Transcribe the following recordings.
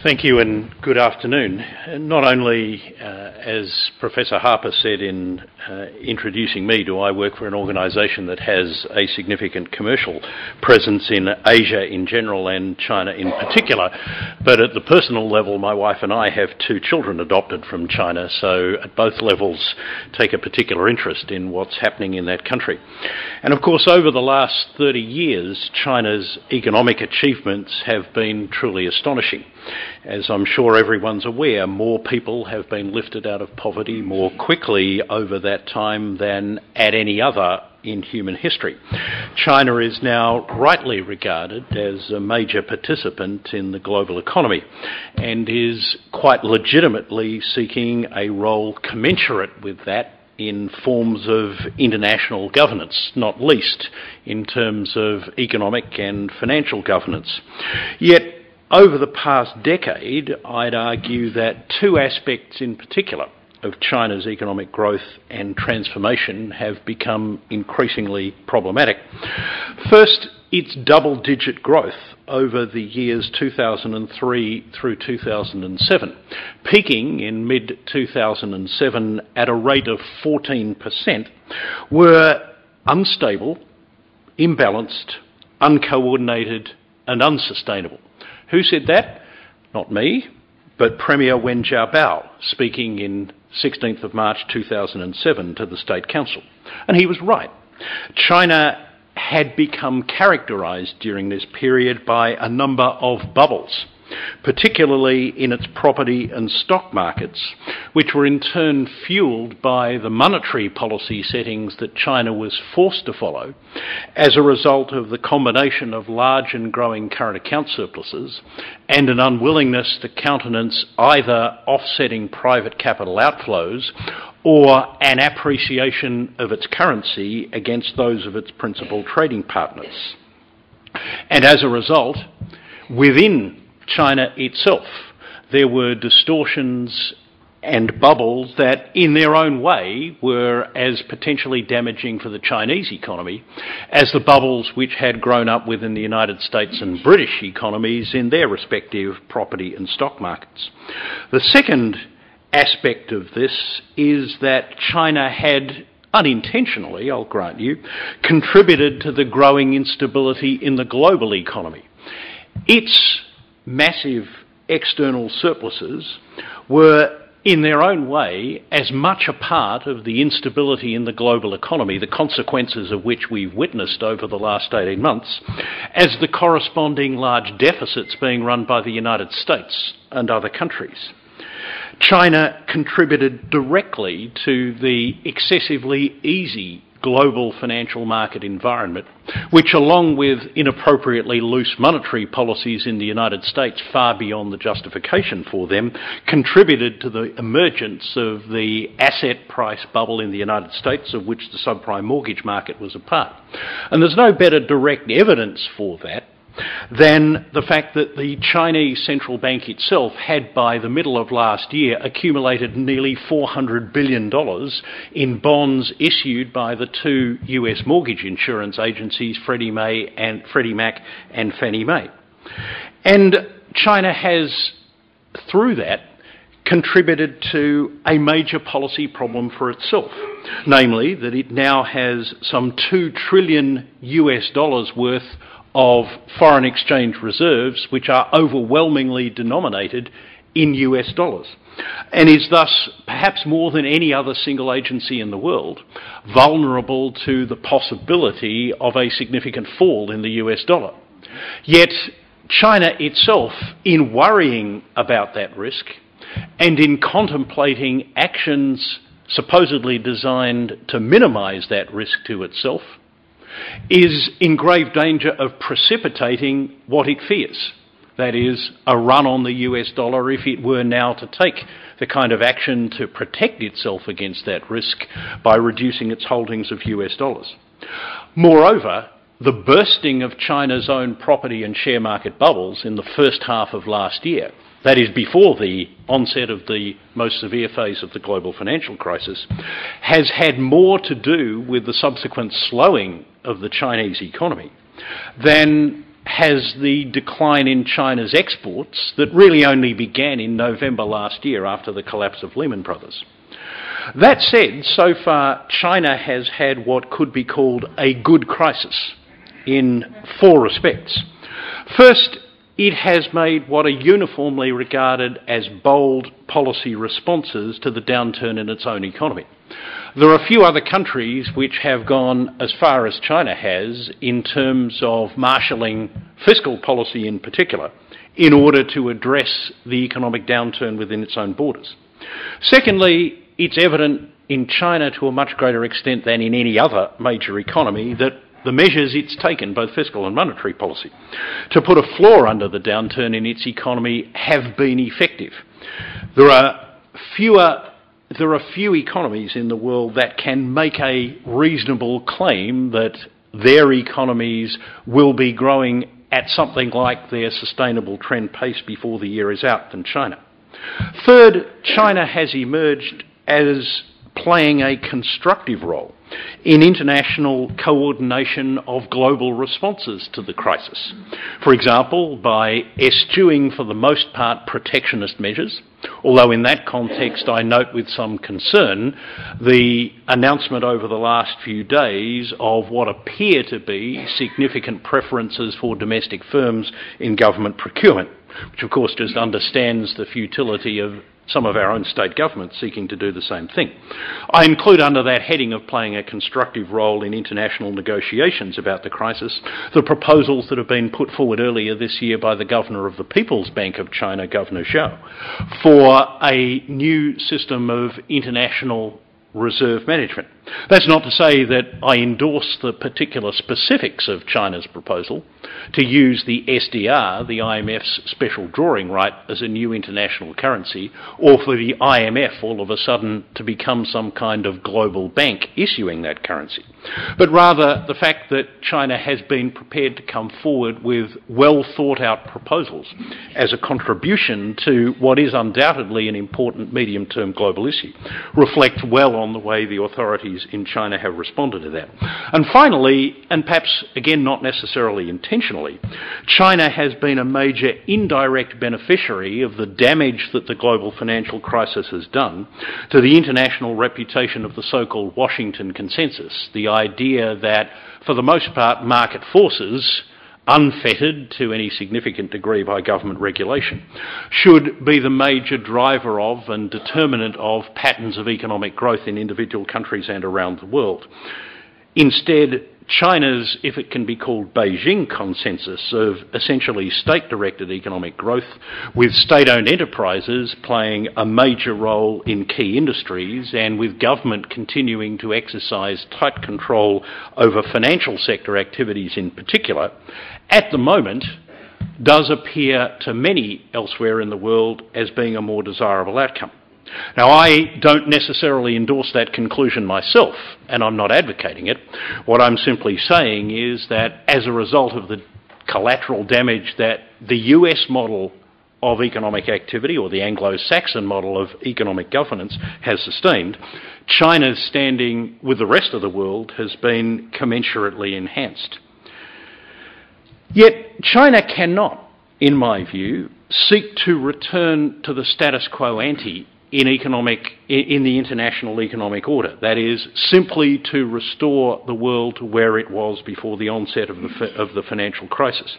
Thank you and good afternoon. Not only, as Professor Harper said in introducing me, do I work for an organisation that has a significant commercial presence in Asia in general and China in particular, but at the personal level, my wife and I have two children adopted from China, so at both levels take a particular interest in what's happening in that country. And of course, over the last 30 years, China's economic achievements have been truly astonishing. As I'm sure everyone's aware, more people have been lifted out of poverty more quickly over that time than at any other in human history. China is now rightly regarded as a major participant in the global economy and is quite legitimately seeking a role commensurate with that in forms of international governance, not least in terms of economic and financial governance. Yet, over the past decade, I'd argue that two aspects in particular of China's economic growth and transformation have become increasingly problematic. First, its double-digit growth over the years 2003 through 2007, peaking in mid-2007 at a rate of 14%, were unstable, imbalanced, uncoordinated and unsustainable. Who said that? Not me, but Premier Wen Jiabao, speaking in 16th of March 2007 to the State Council. And he was right. China had become characterised during this period by a number of bubbles, particularly in its property and stock markets, which were in turn fuelled by the monetary policy settings that China was forced to follow as a result of the combination of large and growing current account surpluses and an unwillingness to countenance either offsetting private capital outflows or an appreciation of its currency against those of its principal trading partners. And as a result, within China itself, there were distortions and bubbles that in their own way were as potentially damaging for the Chinese economy as the bubbles which had grown up within the United States and British economies in their respective property and stock markets. The second aspect of this is that China had unintentionally, I'll grant you, contributed to the growing instability in the global economy. Its massive external surpluses were in their own way as much a part of the instability in the global economy, the consequences of which we've witnessed over the last 18 months, as the corresponding large deficits being run by the United States and other countries. China contributed directly to the excessively easy global financial market environment, which along with inappropriately loose monetary policies in the United States far beyond the justification for them, contributed to the emergence of the asset price bubble in the United States, of which the subprime mortgage market was a part. And there's no better direct evidence for that than the fact that the Chinese central bank itself had, by the middle of last year, accumulated nearly $400 billion in bonds issued by the two US mortgage insurance agencies, Freddie Mac and Fannie Mae. And China has, through that, contributed to a major policy problem for itself, namely that it now has some $2 trillion worth of foreign exchange reserves which are overwhelmingly denominated in US dollars, and is thus, perhaps more than any other single agency in the world, vulnerable to the possibility of a significant fall in the US dollar. Yet China itself, in worrying about that risk and in contemplating actions supposedly designed to minimise that risk to itself, is in grave danger of precipitating what it fears. That is, a run on the US dollar if it were now to take the kind of action to protect itself against that risk by reducing its holdings of US dollars. Moreover, the bursting of China's own property and share market bubbles in the first half of last year, that is before the onset of the most severe phase of the global financial crisis, has had more to do with the subsequent slowing of the Chinese economy than has the decline in China's exports that really only began in November last year after the collapse of Lehman Brothers. That said, so far China has had what could be called a good crisis in 4 respects. First, it has made what are uniformly regarded as bold policy responses to the downturn in its own economy. There are a few other countries which have gone as far as China has in terms of marshalling fiscal policy in particular in order to address the economic downturn within its own borders. Secondly, it's evident in China to a much greater extent than in any other major economy that the measures it's taken, both fiscal and monetary policy, to put a floor under the downturn in its economy have been effective. There are few economies in the world that can make a reasonable claim that their economies will be growing at something like their sustainable trend pace before the year is out than China. Third, China has emerged as playing a constructive role in international coordination of global responses to the crisis. For example, by eschewing for the most part protectionist measures, although in that context I note with some concern the announcement over the last few days of what appear to be significant preferences for domestic firms in government procurement, which of course just understands the futility of some of our own state governments seeking to do the same thing. I include under that heading of playing a constructive role in international negotiations about the crisis the proposals that have been put forward earlier this year by the Governor of the People's Bank of China, Governor Zhao, for a new system of international reserve management. That's not to say that I endorse the particular specifics of China's proposal to use the SDR, the IMF's special drawing right, as a new international currency, or for the IMF all of a sudden to become some kind of global bank issuing that currency, but rather the fact that China has been prepared to come forward with well thought out proposals as a contribution to what is undoubtedly an important medium-term global issue, reflect well on the way the authorities in China have responded to that. And finally, and perhaps again not necessarily intentionally, China has been a major indirect beneficiary of the damage that the global financial crisis has done to the international reputation of the so-called Washington Consensus, the idea that for the most part market forces, unfettered to any significant degree by government regulation, should be the major driver of and determinant of patterns of economic growth in individual countries and around the world. Instead, China's, if it can be called Beijing consensus, of essentially state-directed economic growth, with state-owned enterprises playing a major role in key industries and with government continuing to exercise tight control over financial sector activities in particular, at the moment does appear to many elsewhere in the world as being a more desirable outcome. Now, I don't necessarily endorse that conclusion myself, and I'm not advocating it. What I'm simply saying is that as a result of the collateral damage that the US model of economic activity, or the Anglo-Saxon model of economic governance, has sustained, China's standing with the rest of the world has been commensurately enhanced. Yet China cannot, in my view, seek to return to the status quo ante in the international economic order. That is, simply to restore the world to where it was before the onset of the financial crisis.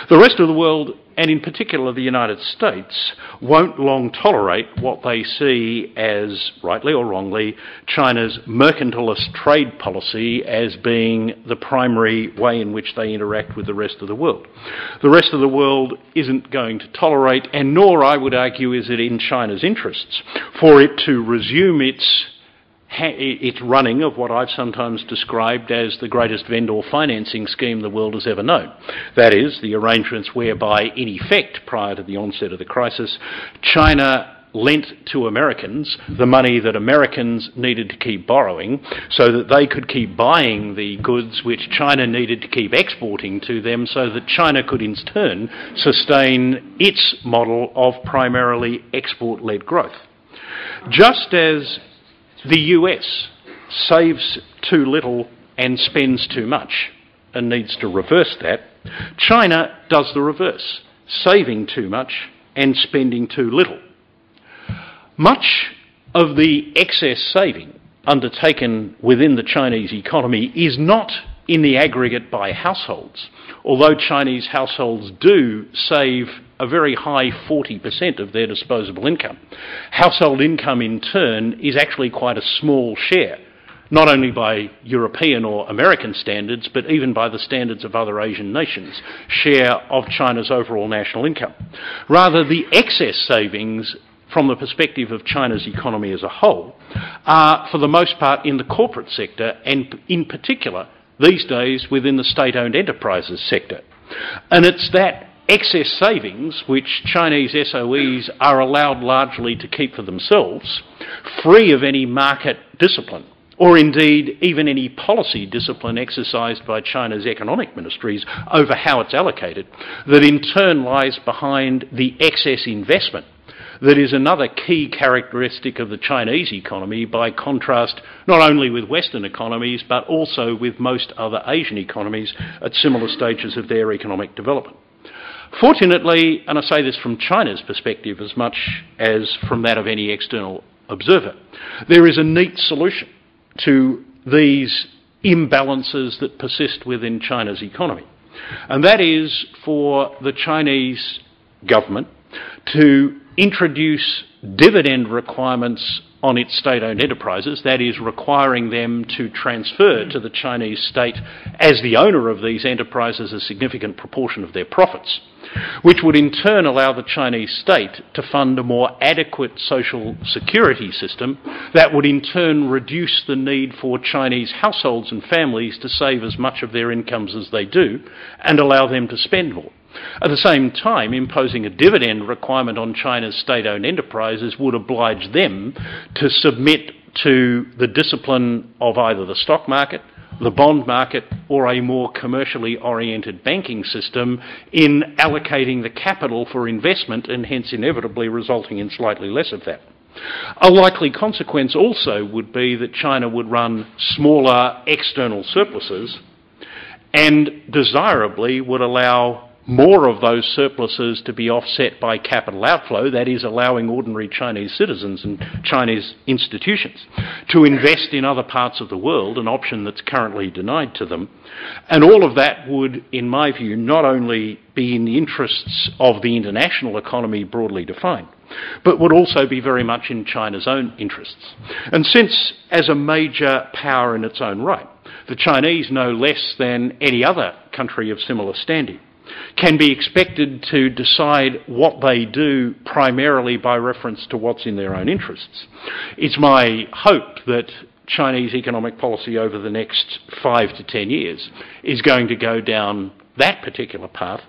The rest of the world, and in particular the United States, won't long tolerate what they see as, rightly or wrongly, China's mercantilist trade policy as being the primary way in which they interact with the rest of the world. The rest of the world isn't going to tolerate, and nor, I would argue, is it in China's interests, for it to resume its running of what I've sometimes described as the greatest vendor financing scheme the world has ever known. That is, the arrangements whereby, in effect, prior to the onset of the crisis, China lent to Americans the money that Americans needed to keep borrowing so that they could keep buying the goods which China needed to keep exporting to them so that China could in turn sustain its model of primarily export-led growth. Just as the US saves too little and spends too much and needs to reverse that, China does the reverse, saving too much and spending too little. Much of the excess saving undertaken within the Chinese economy is not in the aggregate by households, although Chinese households do save a very high 40% of their disposable income. Household income, in turn, is actually quite a small share, not only by European or American standards, but even by the standards of other Asian nations, share of China's overall national income. Rather, the excess savings from the perspective of China's economy as a whole are, for the most part, in the corporate sector, and in particular, these days, within the state-owned enterprises sector. And it's that excess savings which Chinese SOEs are allowed largely to keep for themselves, free of any market discipline, or indeed even any policy discipline exercised by China's economic ministries over how it's allocated, that in turn lies behind the excess investment that is another key characteristic of the Chinese economy, by contrast not only with Western economies but also with most other Asian economies at similar stages of their economic development. Fortunately, and I say this from China's perspective as much as from that of any external observer, there is a neat solution to these imbalances that persist within China's economy, and that is for the Chinese government to introduce dividend requirements on its state-owned enterprises, that is, requiring them to transfer to the Chinese state as the owner of these enterprises a significant proportion of their profits, which would in turn allow the Chinese state to fund a more adequate social security system that would in turn reduce the need for Chinese households and families to save as much of their incomes as they do and allow them to spend more. At the same time, imposing a dividend requirement on China's state-owned enterprises would oblige them to submit to the discipline of either the stock market, the bond market, or a more commercially oriented banking system in allocating the capital for investment, and hence inevitably resulting in slightly less of that. A likely consequence also would be that China would run smaller external surpluses and desirably would allow more of those surpluses to be offset by capital outflow, that is, allowing ordinary Chinese citizens and Chinese institutions to invest in other parts of the world, an option that's currently denied to them. And all of that would, in my view, not only be in the interests of the international economy broadly defined, but would also be very much in China's own interests. And since, as a major power in its own right, the Chinese, no less than any other country of similar standing, can be expected to decide what they do primarily by reference to what's in their own interests, it's my hope that Chinese economic policy over the next 5 to 10 years is going to go down that particular path